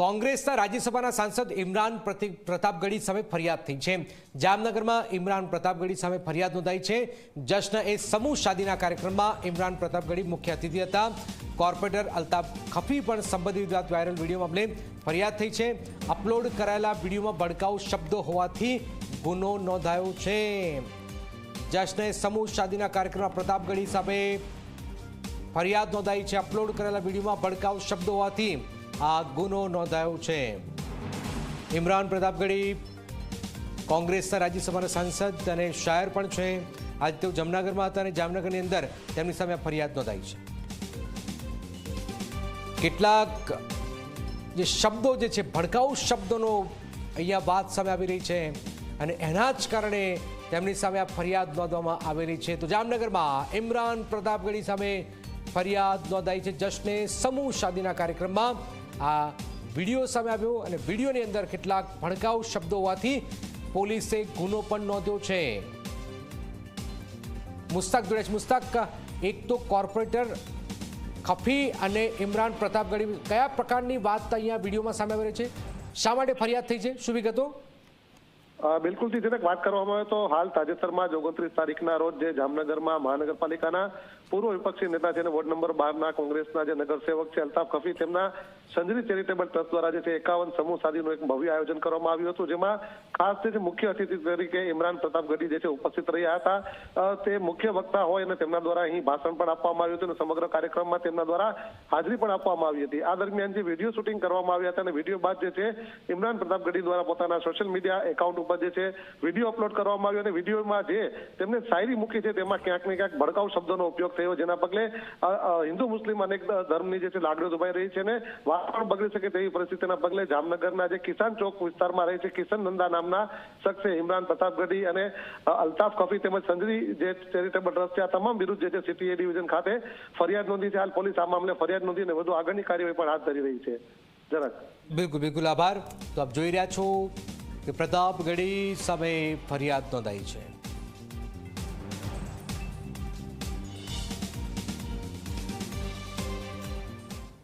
કોંગ્રેસના રાજ્યસભાના સાંસદ ઇમરાન પ્રતાપગઢી સામે ફરિયાદ થઈ છે। જામનગરમાં ઇમરાન પ્રતાપગઢી સામે ફરિયાદ નોંધાઈ છે। જશ્ન એ સમૂહ શાદીના કાર્યક્રમમાં ઇમરાન પ્રતાપગઢી મુખ્ય અતિથિ હતા। કોર્પોરેટર અલ્તાફ ખફી પણ સંબંધિત વાયરલ વિડીયો મામલે ફરિયાદ થઈ છે। અપલોડ કરાયેલા વિડીયોમાં ભડકાઉ શબ્દો હોવાથી ગુનો નોંધાયો છે। જશ્ન એ સમૂહ શાદીના કાર્યક્રમમાં પ્રતાપગઢી સામે ફરિયાદ નોંધાઈ છે। અપલોડ કરેલા વિડીયોમાં ભડકાઉ શબ્દો હોવાથી આ ગુનો નોંધાયો છે। ઇમરાન પ્રતાપગઢી કોંગ્રેસના રાજ્યસભાના સાંસદ અને શાયર પણ છે। આજે તેઓ જામનગરમાં હતા અને જામનગરની અંદર તેમની સામે ફરિયાદ નોંધાઈ છે। કેટલાક જે શબ્દો જે છે ભડકાઉ શબ્દોનો અહીંયા વાત સામે આવી રહી છે અને એના જ કારણે તેમની સામે આ ફરિયાદ નોંધવામાં આવેલી છે। તો જામનગરમાં ઇમરાન પ્રતાપગઢી સામે ફરિયાદ નોંધાઈ છે। જશ્ને સમૂહ શાદીના કાર્યક્રમમાં આ વિડીયો સામે આવ્યો અને વિડીયોની અંદર કેટલાક ભડકાઉ શબ્દો હોવાથી પોલીસે ગુનો પણ નોંધ્યો છે। મુસ્તાક જોડે છે। મુસ્તાક, એક તો કોર્પોરેટર ખફી અને ઇમરાન પ્રતાપગઢી કયા પ્રકારની વાત અહીંયા વિડીયોમાં સામે આવી રહી છે? શા માટે ફરિયાદ થઈ છે? શું વિગતો? બિલકુલ થી જનક વાત કરવામાં આવે તો હાલ તાજેતરમાં 29 તારીખના રોજ જે જામનગરમાં મહાનગરપાલિકાના પૂર્વ વિપક્ષી નેતા છે વોર્ડ નંબર 12 કોંગ્રેસના જે નગરસેવક છે અલ્તાફ ખફી તેમના સંજરી ચેરિટેબલ ટ્રસ્ટ દ્વારા જે છે 51 સમૂહ શાદીનું એક ભવ્ય આયોજન કરવામાં આવ્યું હતું, જેમાં ખાસ જે મુખ્ય અતિથિ તરીકે ઇમરાન પ્રતાપગઢી જે છે ઉપસ્થિત રહ્યા હતા। તે મુખ્ય વક્તા હોય અને તેમના દ્વારા અહીં ભાષણ પણ આપવામાં આવ્યું હતું અને સમગ્ર કાર્યક્રમમાં તેમના દ્વારા હાજરી પણ આપવામાં આવી હતી। આ દરમિયાન જે વિડીયો શૂટિંગ કરવામાં આવ્યા હતા અને વિડીયો બાદ જે છે ઇમરાન પ્રતાપગઢી દ્વારા પોતાના સોશિયલ મીડિયા એકાઉન્ટ ઉપર જે છે વિડીયો અપલોડ કરવામાં આવ્યો અને વિડીયોમાં જે તેમને શાયરી મૂકી છે તેમાં ક્યાંક ને ક્યાંક ભડકાઉ શબ્દોનો ઉપયોગ થયો, જેના પગલે હિન્દુ મુસ્લિમ અનેક ધર્મની જે છે લાગણીઓ દુભાઈ રહી છે અને વાત પણ બગડી શકે તેવી પરિસ્થિતિના પગલે જામનગરના જે કિસાન ચોક વિસ્તારમાં રહે છે કિશન નંદા નામના શખ્સે ઇમરાન પ્રતાપગઢી અને અલ્તાફ ખફી તેમજ સંજરી જે ચેરિટેબલ ટ્રસ્ટ છે આ તમામ વિરુદ્ધ જે છે સિટી એ ડિવિઝન ખાતે ફરિયાદ નોંધી છે। હાલ પોલીસ આ મામલે ફરિયાદ નોંધી અને વધુ આગળની કાર્યવાહી પણ હાથ ધરી રહી છે। જરાક બિલકુલ આભાર। તો આપ જોઈ રહ્યા છો કે પ્રતાપગઢી સામે ફરિયાદ નોંધાઈ છે।